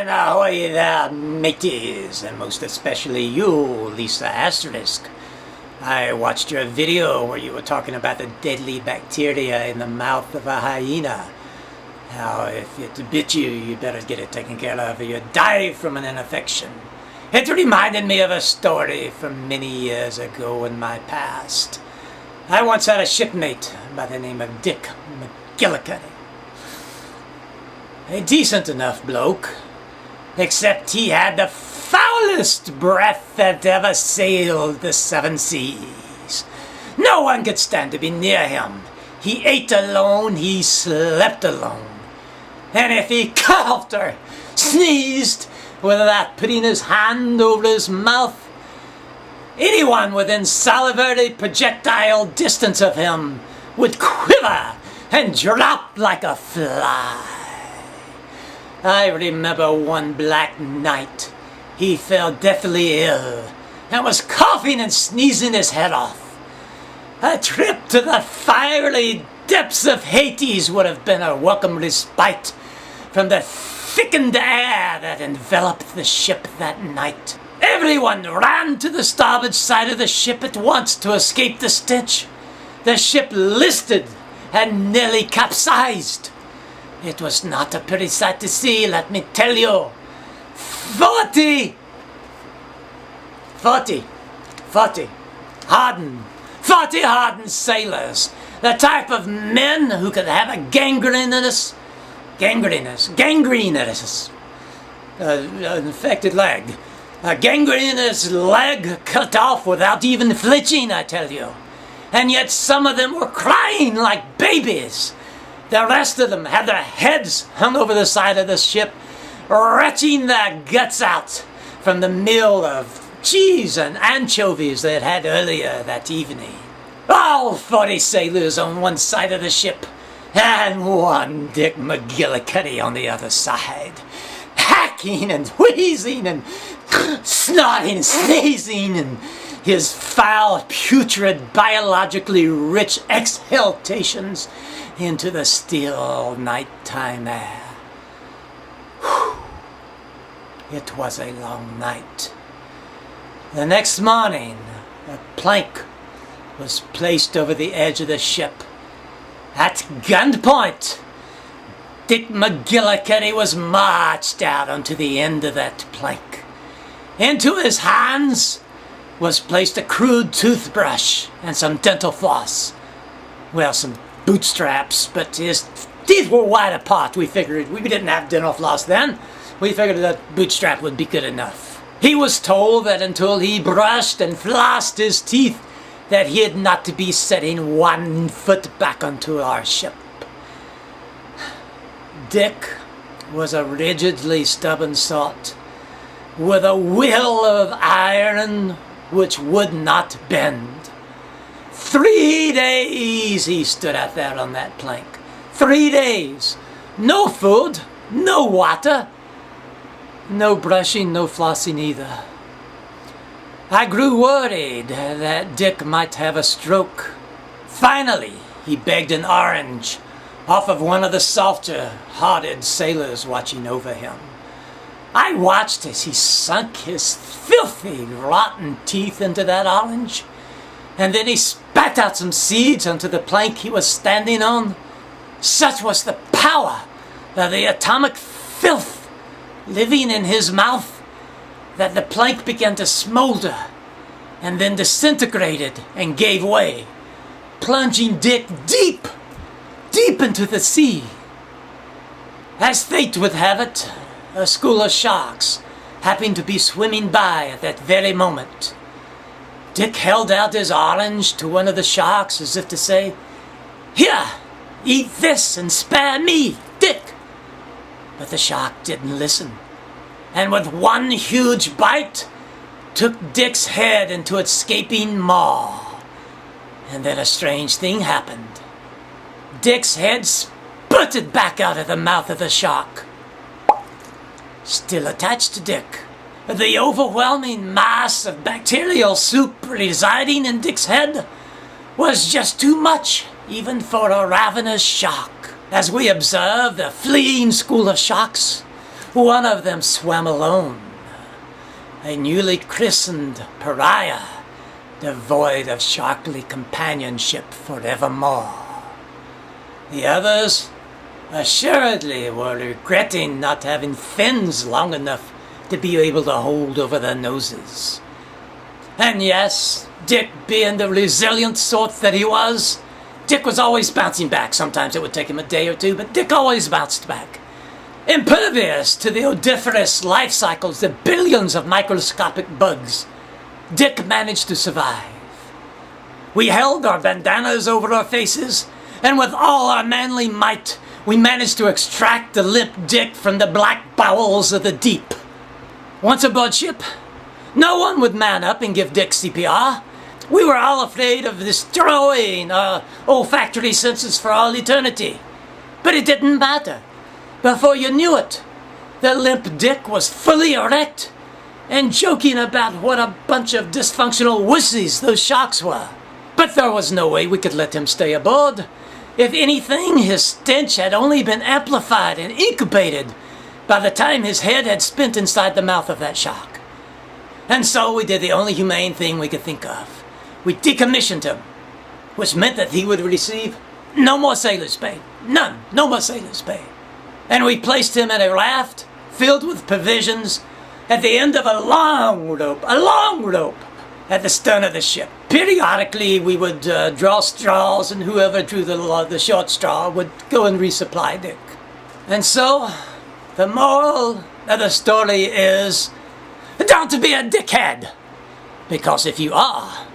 And ahoy there, mateys, and most especially you, LisaAsterisk. I watched your video where you were talking about the deadly bacteria in the mouth of a hyena. How if it bit you, you better get it taken care of or you die from an infection. It reminded me of a story from many years ago in my past. I once had a shipmate by the name of Dick McGillicuddy. A decent enough bloke, except he had the foulest breath that ever sailed the seven seas. No one could stand to be near him. He ate alone, he slept alone. And if he coughed or sneezed without putting his hand over his mouth, anyone within salivary projectile distance of him would quiver and drop like a fly. I remember one black night he fell deathly ill and was coughing and sneezing his head off. A trip to the fiery depths of Hades would have been a welcome respite from the thickened air that enveloped the ship that night. Everyone ran to the starboard side of the ship at once to escape the stench. The ship listed and nearly capsized. It was not a pretty sight to see, let me tell you. 40 hardened sailors, the type of men who could have a gangrenous, infected leg. A gangrenous leg cut off without even flinching, I tell you. And yet some of them were crying like babies. The rest of them had their heads hung over the side of the ship, retching their guts out from the meal of cheese and anchovies they had had earlier that evening. All 40 sailors on one side of the ship, and one Dick McGillicuddy on the other side, hacking and wheezing and snorting and sneezing, and his foul, putrid, biologically rich exhalations into the still nighttime air. Whew. It was a long night. The next morning, a plank was placed over the edge of the ship. At gunpoint, Dick McGillicuddy was marched out onto the end of that plank. Into his hands was placed a crude toothbrush and some dental floss. Well, some bootstraps, but his teeth were wide apart. We figured we didn't have dental floss then. We figured that bootstrap would be good enough. He was told that until he brushed and flossed his teeth, that he had not to be setting 1 foot back onto our ship. Dick was a rigidly stubborn sort, with a will of iron which would not bend. 3 days he stood out there on that plank. 3 days. No food, no water, no brushing, no flossing either. I grew worried that Dick might have a stroke. Finally, he begged an orange off of one of the softer-hearted sailors watching over him. I watched as he sunk his filthy, rotten teeth into that orange, and then he spat out some seeds onto the plank he was standing on. Such was the power of the atomic filth living in his mouth that the plank began to smolder and then disintegrated and gave way, plunging Dick deep into the sea. As fate would have it, a school of sharks happened to be swimming by at that very moment. Dick held out his orange to one of the sharks as if to say, "Here, eat this and spare me, Dick." But the shark didn't listen, and with one huge bite, took Dick's head into its gaping maw. And then a strange thing happened. Dick's head spurted back out of the mouth of the shark. Still attached to Dick, the overwhelming mass of bacterial soup residing in Dick's head was just too much, even for a ravenous shark. As we observe the fleeing school of sharks, One of them swam alone, a newly christened pariah, devoid of sharkly companionship forevermore. The others assuredly were regretting not having fins long enough to be able to hold over their noses. And yes, Dick, being the resilient sort that he was, Dick was always bouncing back. Sometimes it would take him a day or two, but Dick always bounced back. Impervious to the odoriferous life cycles of billions of microscopic bugs, Dick managed to survive. We held our bandanas over our faces, and with all our manly might, we managed to extract the limp Dick from the black bowels of the deep. Once aboard ship, no one would man up and give Dick CPR. We were all afraid of destroying our olfactory senses for all eternity. But it didn't matter. Before you knew it, the limp Dick was fully erect and joking about what a bunch of dysfunctional wussies those sharks were. But there was no way we could let him stay aboard. If anything, his stench had only been amplified and incubated by the time his head had spent inside the mouth of that shark. And so we did the only humane thing we could think of. We decommissioned him, which meant that he would receive no more sailor's pay. None. No more sailor's pay. And we placed him in a raft filled with provisions at the end of a long rope at the stern of the ship. Periodically, we would draw straws, and whoever drew the short straw would go and resupply Dick. And so, the moral of the story is, don't be a dickhead. Because if you are,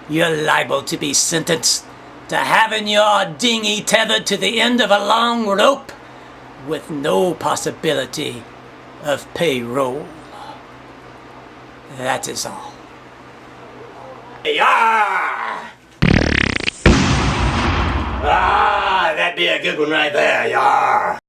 you're liable to be sentenced to having your dinghy tethered to the end of a long rope with no possibility of payroll. That is all. Yar! Ah, that'd be a good one right there, yar!